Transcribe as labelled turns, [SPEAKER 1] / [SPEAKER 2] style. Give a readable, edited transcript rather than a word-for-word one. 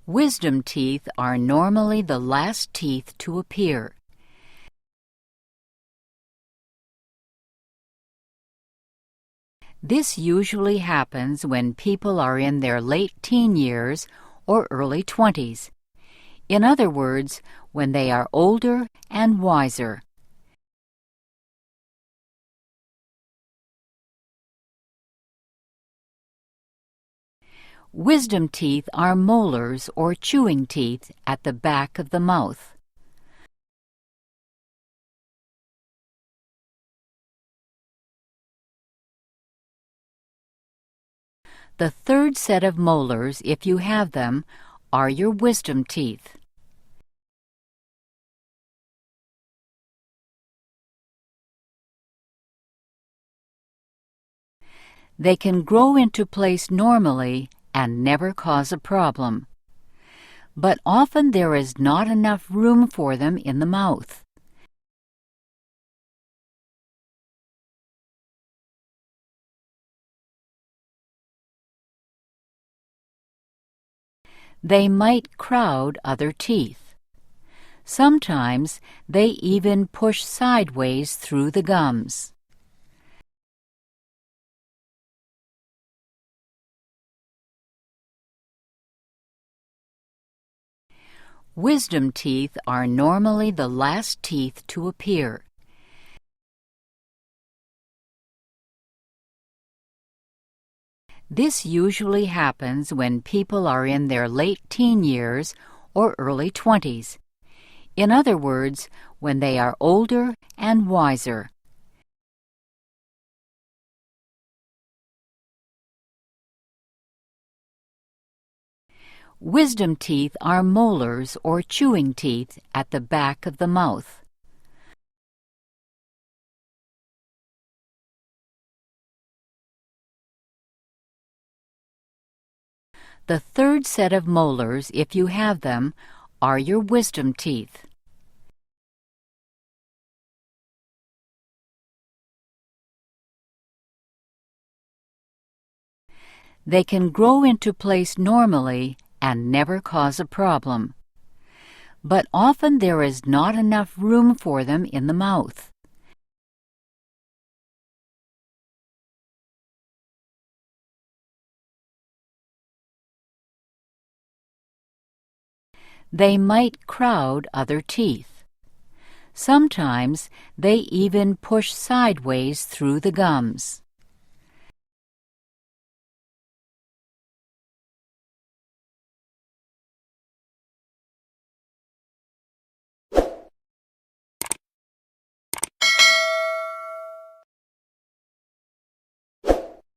[SPEAKER 1] Wisdom teeth are normally the last teeth to appear. This usually happens when people are in their late teen years or early 20s. In other words, when they are older and wiser. Wisdom teeth are molars or chewing teeth at the back of the mouth. The third set of molars, if you have them, are your wisdom teeth. They can grow into place normally and never cause a problem. But often there is not enough room for them in the mouth. They might crowd other teeth. Sometimes they even push sideways through the gums. Wisdom teeth are normally the last teeth to appear. This usually happens when people are in their late teen years or early 20s. In other words, when they are older and wiser. Wisdom teeth are molars or chewing teeth at the back of the mouth. The third set of molars, if you have them, are your wisdom teeth. They can grow into place normally and never cause a problem. But often there is not enough room for them in the mouth. They might crowd other teeth. Sometimes they even push sideways through the gums.